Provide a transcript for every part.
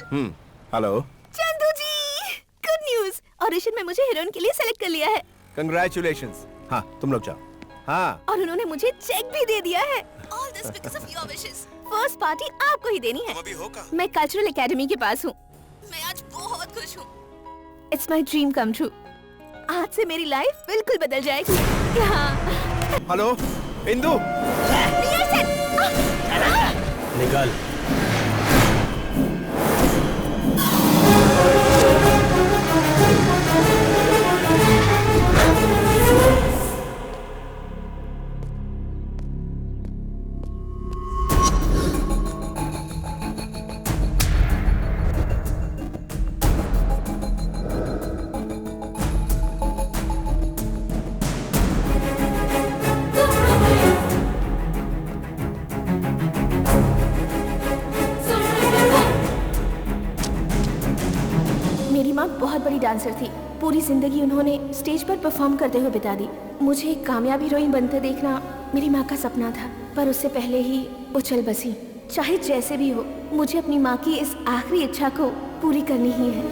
Hello Chandu जी, good news. Audition में मुझे heroine के लिए सेलेक्ट कर लिया है। कंग्रेचुलेशंस। हाँ तुम लोग जाओ। हाँ और उन्होंने मुझे चेक भी दे दिया है। All this because of your wishes. First party आपको ही देनी है। तुम अभी हो कहाँ? मैं कल्चरल एकेडमी के पास हूँ। मैं आज बहुत खुश हूँ। It's my dream come true. आज से मेरी लाइफ बिल्कुल बदल जाएगी। हाँ। हेलो इंदु। निकल। मेरी माँ बहुत बड़ी डांसर थी। पूरी जिंदगी उन्होंने स्टेज पर परफॉर्म करते हुए बिता दी। मुझे एक कामयाब हीरोइन बनते देखना मेरी माँ का सपना था, पर उससे पहले ही वो चल बसी। चाहे जैसे भी हो, मुझे अपनी माँ की इस आखिरी इच्छा को पूरी करनी ही है।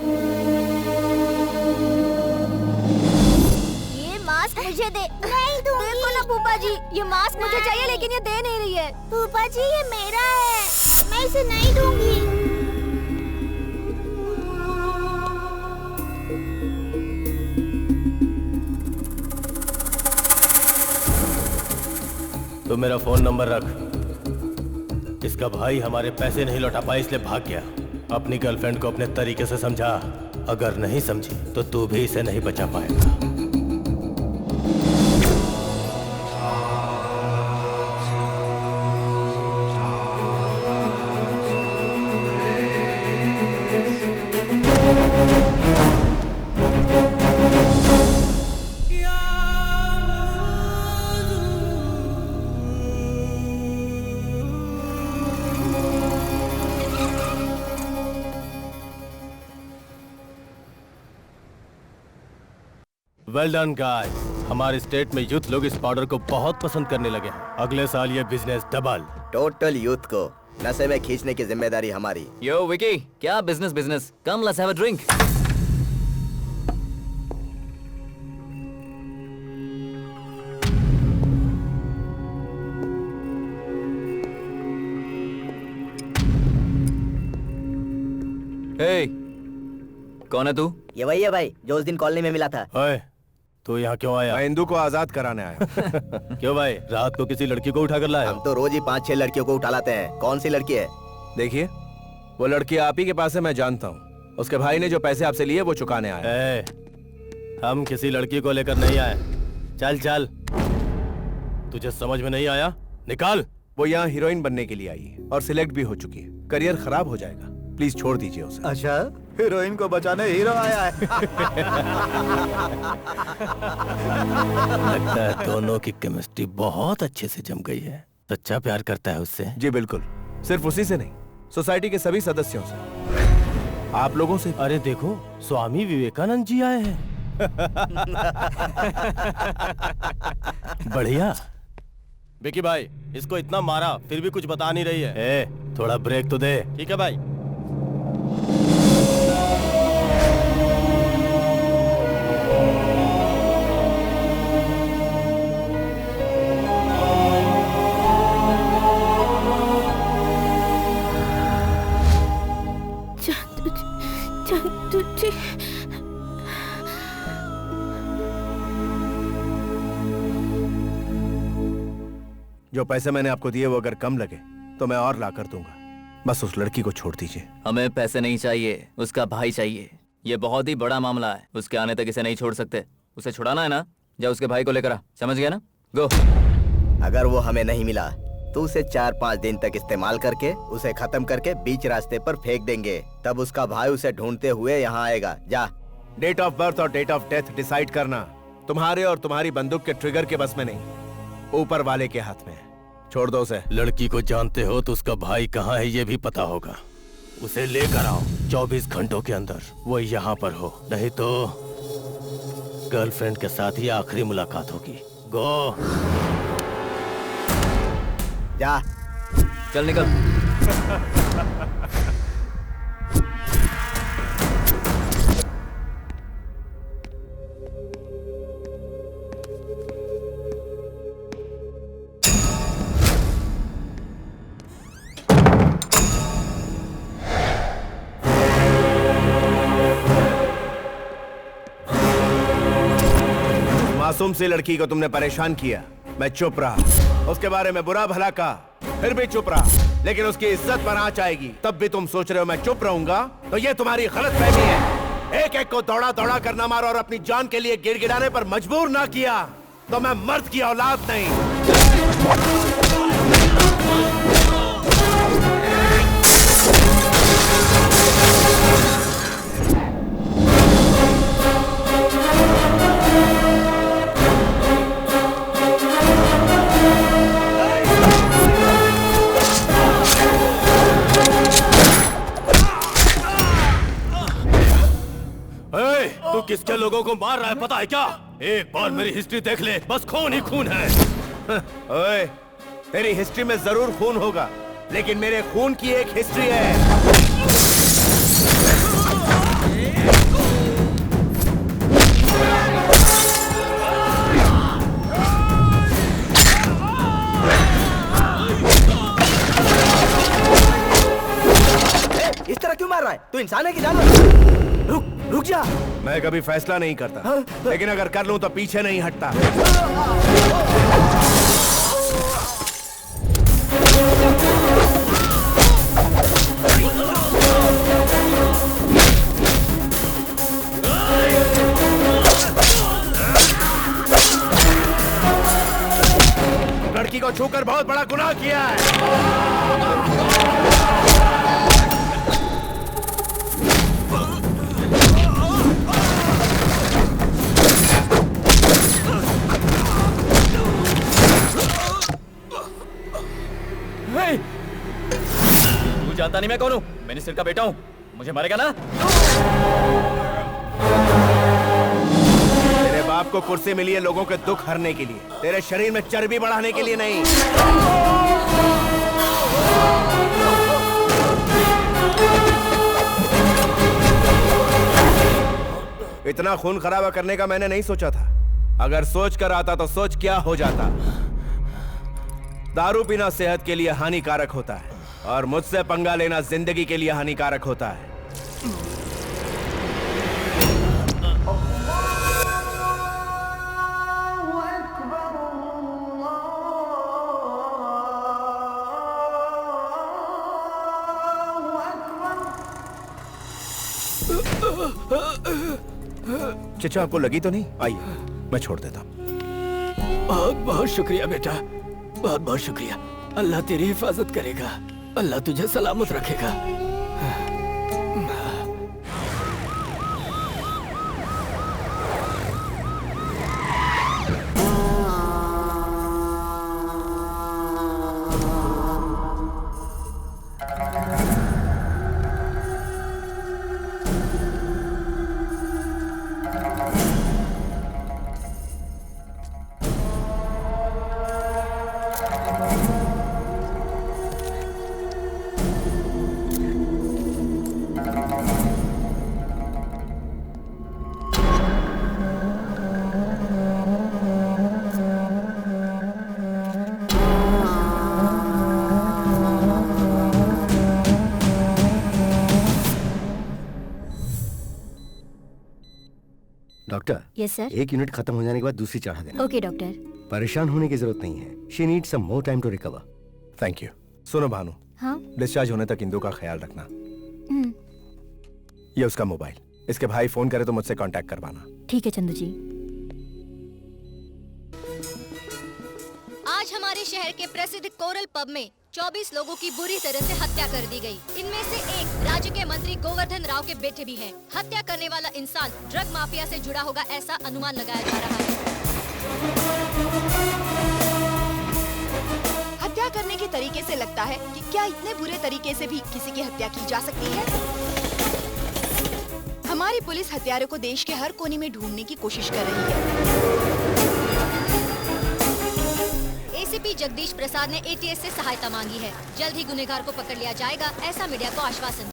ये मास्क मुझे दे। नहीं दूंगी। देखो ना फूफा जी, ये मास्क मुझे चाहिए लेकिन ये दे नहीं रही है। फूफा जी ये मेरा है, मैं इसे नहीं दूंगी। तो मेरा फोन नंबर रख। इसका भाई हमारे पैसे नहीं लौटा पाया इसलिए भाग गया। अपनी गर्लफ्रेंड को अपने तरीके से समझा। अगर नहीं समझी तो तू भी इसे नहीं बचा पाएगा। Well done guys. हमारे स्टेट में यूथ लोग इस पाउडर को बहुत पसंद करने लगे हैं। अगले साल ये बिजनेस डबल। टोटल यूथ को नशे में खींचने की जिम्मेदारी हमारी। यो विकी, क्या business? Come let's have a drink. Hey, कौन है तू? ये वही है भाई जो उस दिन कॉलोनी में मिला था। ओए, तू यहाँ क्यों आया? मैं इंदु को आजाद कराने आया। क्यों भाई, रात को किसी लड़की को उठा कर लाया? हम तो रोज ही 5-6 लड़कियों को उठा लाते हैं। कौन सी लड़की है? देखिए, वो लड़की आप ही के पास है, मैं जानता हूँ। उसके भाई ने जो पैसे आपसे लिए वो चुकाने आया। हम किसी लड़की को लेकर नहीं आए। चल चल, तुझे समझ में नहीं आया? निकाल। वो यहाँ हीरोइन बनने के लिए आई है और सिलेक्ट भी हो चुकी है। करियर खराब हो जाएगा, प्लीज छोड़ दीजिए उसे। अच्छा, हीरोइन को बचाने हीरो आया है। लगता है दोनों की केमिस्ट्री बहुत अच्छे से जम गई है। सच्चा प्यार करता है उससे? जी बिल्कुल, सिर्फ उसी से नहीं, सोसाइटी के सभी सदस्यों से, आप लोगों से। अरे देखो, स्वामी विवेकानंद जी आए हैं। बढ़िया। विकी भाई, इसको इतना मारा फिर भी कुछ बता नहीं रही है। थोड़ा ब्रेक तो दे। ठीक है भाई। चंदू जी, जो पैसे मैंने आपको दिए वो अगर कम लगे तो मैं और ला कर दूंगा। बस उस लड़की को छोड़ दीजिए। हमें पैसे नहीं चाहिए, उसका भाई चाहिए। ये बहुत ही बड़ा मामला है, उसके आने तक इसे नहीं छोड़ सकते। उसे छुड़ाना है ना, जा उसके भाई को लेकर आ। समझ गया ना? गो। अगर वो हमें नहीं मिला तो उसे 4-5 दिन तक इस्तेमाल करके उसे खत्म करके बीच रास्ते पर फेंक देंगे। तब उसका भाई उसे ढूंढते हुए यहाँ आएगा। जा। डेट ऑफ बर्थ और डेट ऑफ डेथ डिसाइड करना तुम्हारे और तुम्हारी बंदूक के ट्रिगर के बस में नहीं, ऊपर वाले के हाथ में है। छोड़ दो उसे। लड़की को जानते हो तो उसका भाई कहाँ है ये भी पता होगा। उसे लेकर आओ 24 घंटों के अंदर। वो यहाँ पर हो, नहीं तो गर्लफ्रेंड के साथ ही आखिरी मुलाकात होगी। गो। जा। चल निकल। मासूम सी लड़की को तुमने परेशान किया, मैं चुप रहा। उसके बारे में बुरा भला कहा, फिर भी चुप रहा। लेकिन उसकी इज्जत पर आंच आएगी तब भी तुम सोच रहे हो मैं चुप रहूंगा, तो ये तुम्हारी गलतफहमी है। एक एक को दौड़ा दौड़ा कर न मारा और अपनी जान के लिए गिड़गिड़ाने पर मजबूर ना किया तो मैं मर्द की औलाद नहीं। तू किसके लोगों को मार रहा है पता है क्या? एक बार मेरी हिस्ट्री देख ले, बस खून ही खून है। ओए, तेरी हिस्ट्री में जरूर खून होगा, लेकिन मेरे खून की एक हिस्ट्री है। इस तरह क्यों मार रहा है? तू इंसान है कि जानवर? रुक जा। मैं कभी फैसला नहीं करता, लेकिन अगर कर लूं तो पीछे नहीं हटता। लड़की को छूकर बहुत बड़ा गुनाह किया है। तू जानता नहीं मैं कौन हूँ? मिनिस्टर का बेटा हूँ, मुझे मारेगा ना? तेरे बाप को कुर्सी मिली है लोगों के दुख हरने के लिए, तेरे शरीर में चर्बी बढ़ाने के लिए नहीं। इतना खून खराबा करने का मैंने नहीं सोचा था। अगर सोच कर आता तो सोच क्या हो जाता। दारू पीना सेहत के लिए हानिकारक होता है और मुझसे पंगा लेना जिंदगी के लिए हानिकारक होता है। चचा आपको लगी तो नहीं? आइए मैं छोड़ देता हूं। बहुत बहुत शुक्रिया बेटा, बहुत बहुत शुक्रिया। अल्लाह तेरी हिफाजत करेगा, अल्लाह तुझे सलामत रखेगा। Doctor, yes sir. एक यूनिट खत्म हो जाने के बाद दूसरी चढ़ा देना। Okay doctor. परेशान होने की जरूरत नहीं है। She needs some more time to recover. Thank you. सुनो भानु, हाँ। डिस्चार्ज होने तक इंदु का ख्याल रखना। हम्म, ये उसका मोबाइल, इसके भाई फोन करे तो मुझसे कांटेक्ट करवाना। ठीक है चंदू जी। आज हमारे शहर के प्रसिद्ध कोरल पब में 24 लोगों की बुरी तरह से हत्या कर दी गई। इनमें से एक राज्य के मंत्री गोवर्धन राव के बेटे भी हैं। हत्या करने वाला इंसान ड्रग माफिया से जुड़ा होगा, ऐसा अनुमान लगाया जा रहा है। हत्या करने के तरीके से लगता है कि क्या इतने बुरे तरीके से भी किसी की हत्या की जा सकती है? हमारी पुलिस हत्यारों को देश के हर कोने में ढूंढने की कोशिश कर रही है। एसीपी जगदीश प्रसाद ने एटीएस से सहायता मांगी है। जल्द ही गुनहगार को पकड़ लिया जाएगा, ऐसा मीडिया को आश्वासन